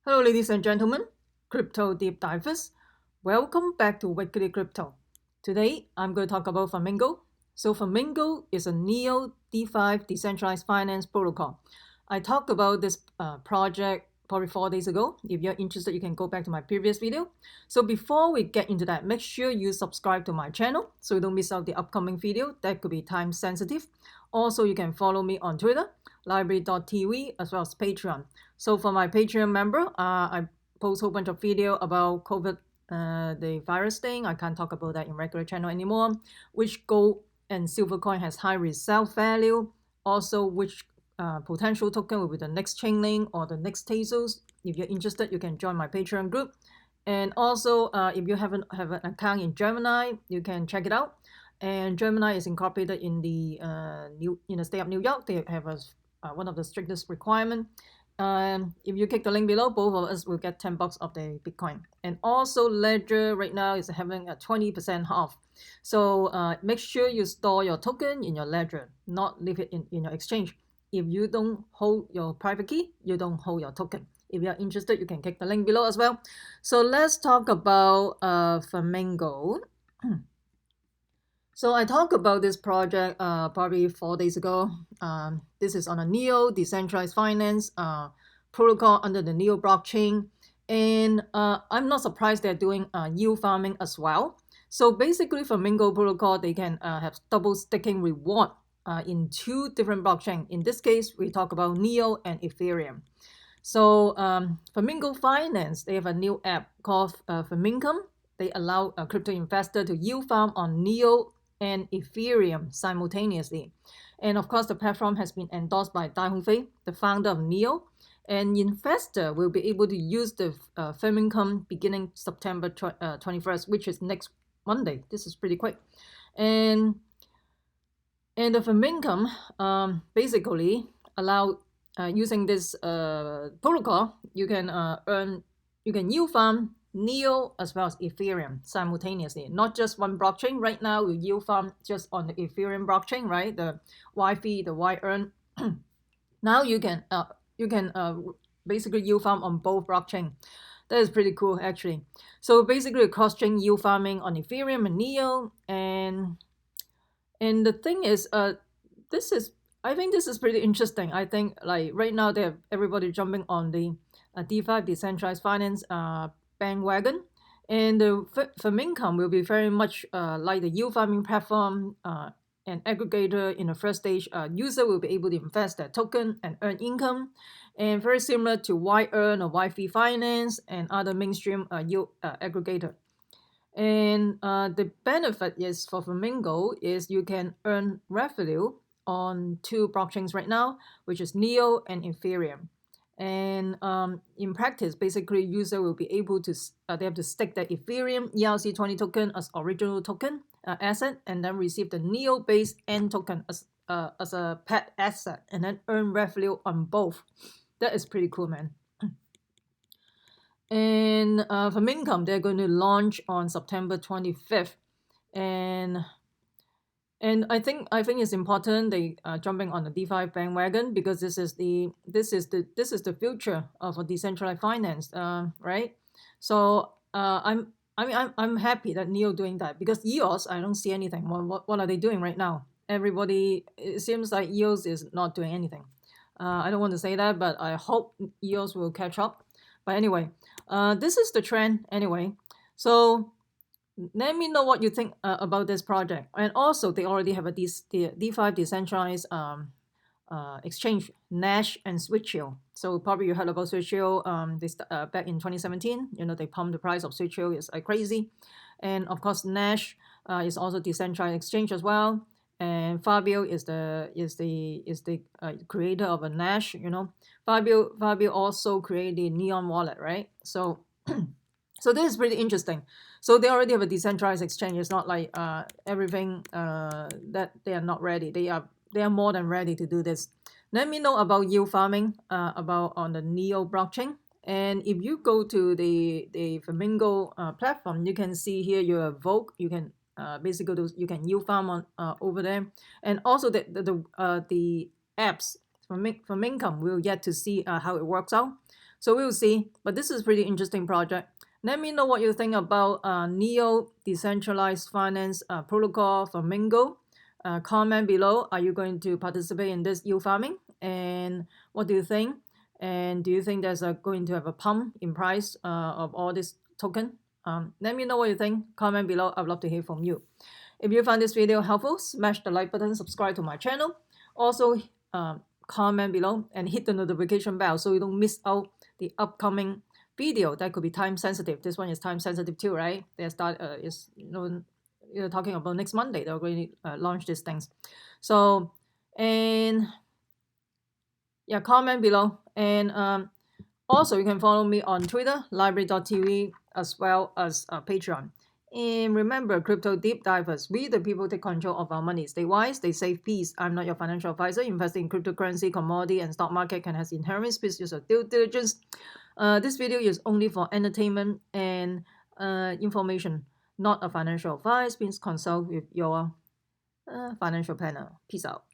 Hello, ladies and gentlemen, crypto deep divers. Welcome back to Weekly Crypto. Today, I'm going to talk about Flamingo. So, Flamingo is a Neo D5 decentralized finance protocol. I talked about this project probably 4 days ago. If you're interested, you can go back to my previous video. So, before we get into that, make sure you subscribe to my channel so you don't miss out the upcoming video that could be time sensitive. Also, you can follow me on Twitter, library.tv, as well as Patreon. So for my Patreon member, I post a whole bunch of video about COVID, the virus thing. I can't talk about that in regular channel anymore. Which gold and silver coin has high resale value. Also, which potential token will be the next Chainlink or the next Tezos. If you're interested, you can join my Patreon group. And also, if you haven't have an account in Gemini, you can check it out. And Gemini is incorporated in the state of New York. They have one of the strictest requirement. If you click the link below, both of us will get $10 of the Bitcoin. And also Ledger right now is having a 20% off. So make sure you store your token in your Ledger, not leave it in your exchange. If you don't hold your private key, you don't hold your token. If you're interested, you can click the link below as well. So let's talk about Flamingo. So I talked about this project probably 4 days ago. This is on a Neo decentralized finance protocol under the Neo blockchain. And I'm not surprised they're doing yield farming as well. So basically Flamingo protocol, they can have double staking reward in two different blockchains. In this case, we talk about Neo and Ethereum. So Flamingo Finance, they have a new app called Flamingo. They allow a crypto investor to yield farm on Neo and Ethereum simultaneously. And of course, the platform has been endorsed by Dai Hongfei, the founder of Neo. And investor will be able to use the Flamingo beginning September 21st, which is next Monday. This is pretty quick. And the Flamingo basically allow using this protocol, you can yield farm Neo as well as Ethereum simultaneously, not just one blockchain. Right now, we yield farm just on the Ethereum blockchain, right? The YFI, the YEarn. Now you can basically yield farm on both blockchain. That is pretty cool, actually. So basically, cross-chain yield farming on Ethereum and Neo, and the thing is, I think this is pretty interesting. I think like right now, they have everybody jumping on the D5 decentralized finance bandwagon, and the Flamingo will be very much like the yield farming platform and aggregator in the first stage. User will be able to invest their token and earn income, and very similar to YEarn or YFI Finance and other mainstream yield aggregator. And the benefit is for Flamingo is you can earn revenue on two blockchains right now, which is Neo and Ethereum. And in practice, basically, user will be able to they have to stake the Ethereum ERC20 token as original token asset, and then receive the Neo-based N token as a pet asset, and then earn revenue on both. That is pretty cool, man. And Flamingo, they're going to launch on September 25th, and I think it's important they jumping on the DeFi bandwagon, because this is the future of a decentralized finance, right? So I'm happy that Neo doing that, because EOS, I don't see anything. What are they doing right now? Everybody, it seems like EOS is not doing anything. I don't want to say that, but I hope EOS will catch up. But anyway, this is the trend anyway. So let me know what you think about this project. And also, they already have a D5 decentralized exchange, Nash and Switch.io. So probably you heard about Switch.io. Back in 2017, they pumped the price of Switch.io is crazy. And of course, Nash is also decentralized exchange as well. And Fabio is the creator of a Nash. Fabio also created the Neon wallet, right? So so this is pretty interesting. So they already have a decentralized exchange. It's not like everything that they are not ready. They are more than ready to do this. Let me know about yield farming about on the Neo blockchain. And if you go to the Flamingo platform, you can see here your vote. You can basically you can yield farm on over there, and also the apps Flamingo will yet to see how it works out. So we'll see. But this is a pretty interesting project. Let me know what you think about Neo Decentralized Finance Protocol Flamingo. Comment below. Are you going to participate in this yield farming? And what do you think? And do you think there's going to have a pump in price of all this token? Let me know what you think. Comment below. I'd love to hear from you. If you found this video helpful, smash the like button, subscribe to my channel. Also, comment below and hit the notification bell so you don't miss out the upcoming video that could be time sensitive. This one is time sensitive too, right? They start you're talking about next Monday. They're going to launch these things. So, and yeah, comment below. And also you can follow me on Twitter, library.tv, as well as Patreon. And remember, crypto deep divers, we the people take control of our money. Stay wise, stay safe, peace. I'm not your financial advisor. Investing in cryptocurrency, commodity, and stock market can have inherent risks. Please use your due diligence. This video is only for entertainment and information, not a financial advice. Please consult with your financial planner. Peace out.